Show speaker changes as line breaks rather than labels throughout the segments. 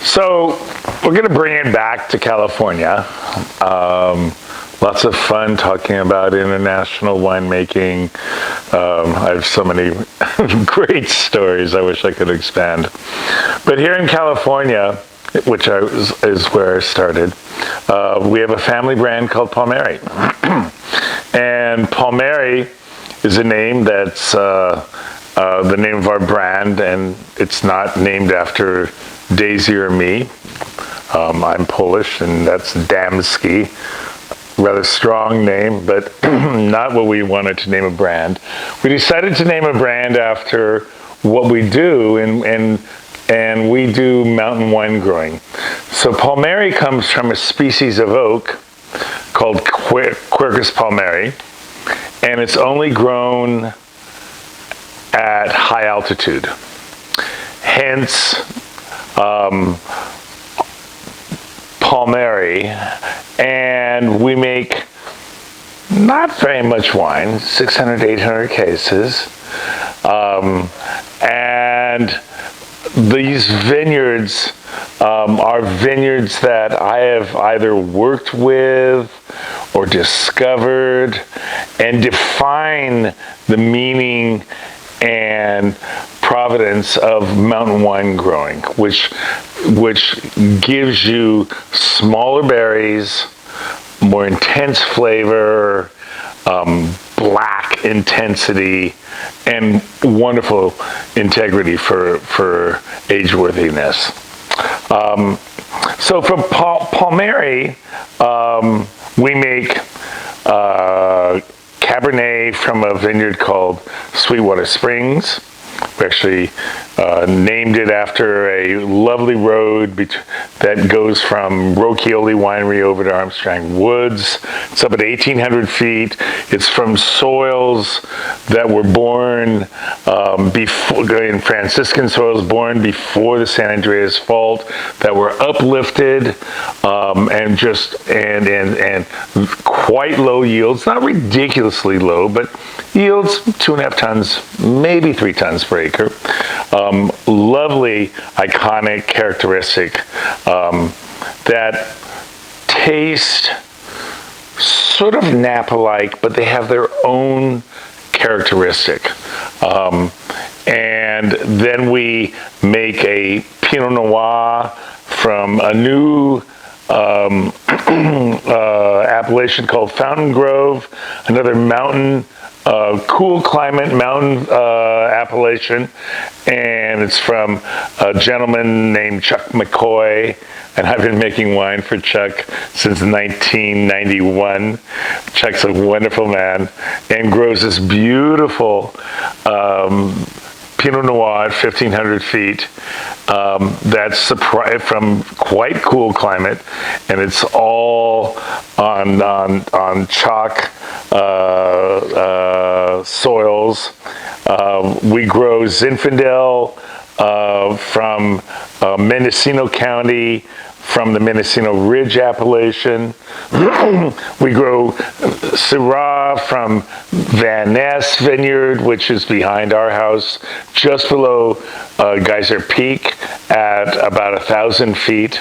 So we're going to bring it back to California. Lots of fun talking about international winemaking. I have so many great stories. I wish I could expand. But here in California, which is where I started, we have a family brand called Palmeri. And Palmeri is a name that's the name of our brand, and it's not named after Daisy or me. I'm Polish, and that's Damskey. Rather strong name, but not what we wanted to name a brand. We decided to name a brand after what we do, and we do mountain wine growing. So Palmeri comes from a species of oak called Quercus palmeri, and it's only grown at high altitude. Hence, Palmeri, and we make not very much wine, 600, 800 cases, and these vineyards are vineyards that I have either worked with or discovered and define the meaning and providence of mountain wine growing, which gives you smaller berries, more intense flavor, black intensity, and wonderful integrity for age-worthiness. So from Palmeri, we make Cabernet from a vineyard called Sweetwater Springs. We actually named it after a lovely road that goes from Rocchioli Winery over to Armstrong Woods. It's up at 1,800 feet. It's from soils that were born in Franciscan soils, born before the San Andreas Fault, that were uplifted and quite low yields, not ridiculously low, but yields 2.5 tons, maybe 3 tons per acre. Lovely, iconic characteristic that taste sort of Napa-like, but they have their own characteristic. And then we make a Pinot Noir from a new appellation called Fountain Grove, another mountain, cool climate mountain appellation, and it's from a gentleman named Chuck McCoy, and I've been making wine for Chuck since 1991. Chuck's a wonderful man and grows this beautiful Pinot Noir at 1,500 feet. That's from quite cool climate, and it's all on chalk soils. We grow Zinfandel from Mendocino County, from the Mendocino Ridge appellation. We grow Syrah from Van Ness Vineyard, which is behind our house, just below Geyser Peak at about 1,000 feet.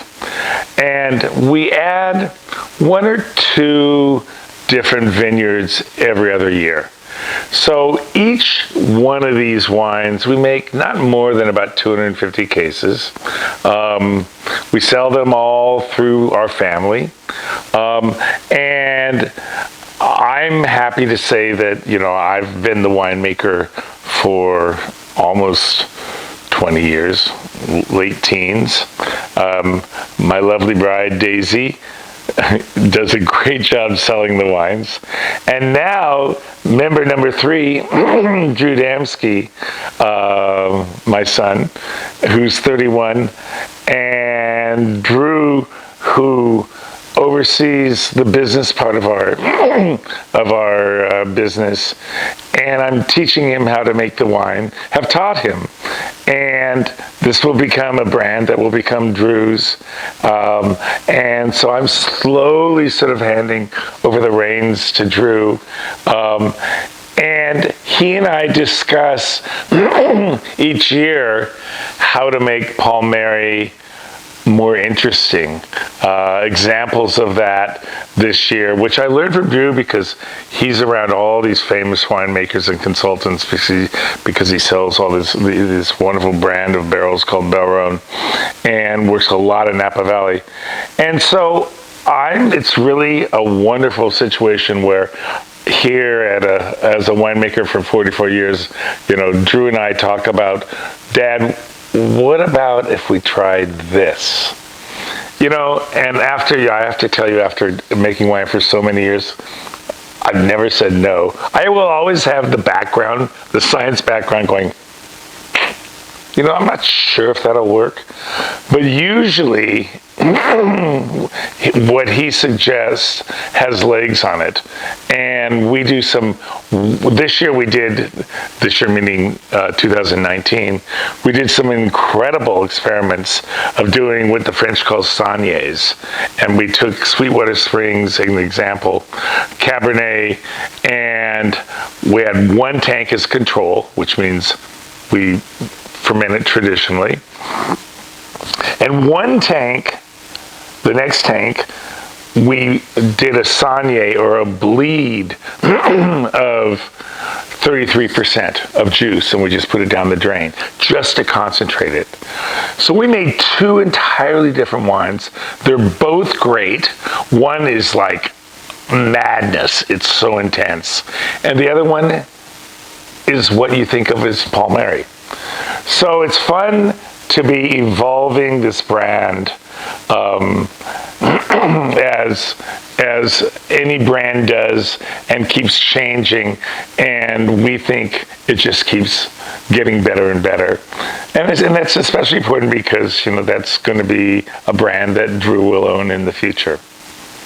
And we add 1 or 2 different vineyards every other year. So each one of these wines, we make not more than about 250 cases. We sell them all through our family. And I'm happy to say that, I've been the winemaker for almost 20 years, late teens. My lovely bride, Daisy, does a great job selling the wines. And now, member number 3, Drew Damskey, my son, who's 31, and Drew, who oversees the business part of our business, and I'm teaching him how to make the wine, have taught him, and this will become a brand that will become Drew's, and so I'm slowly sort of handing over the reins to Drew, and he and I discuss each year how to make Palmeri more interesting. Examples of that this year, which I learned from Drew because he's around all these famous winemakers and consultants because he sells all this wonderful brand of barrels called Belron and works a lot in Napa Valley. And so it's really a wonderful situation where here as a winemaker for 44 years, Drew and I talk about, Dad, what about if we tried this? And I have to tell you, after making wine for so many years, I've never said no. I will always have the science background going, I'm not sure if that'll work. But usually, what he suggests has legs on it. And we do this year meaning 2019, we did some incredible experiments of doing what the French call saignées. And we took Sweetwater Springs, an example, Cabernet, and we had one tank as control, which means we ferment it traditionally. And one tank, the next tank, we did a saigné or a bleed of 33% of juice, and we just put it down the drain just to concentrate it. So we made two entirely different wines. They're both great. One is like madness. It's so intense. And the other one is what you think of as Palmeri. So it's fun to be evolving this brand as any brand does, and keeps changing, and we think it just keeps getting better and better. And that's especially important because that's going to be a brand that Drew will own in the future.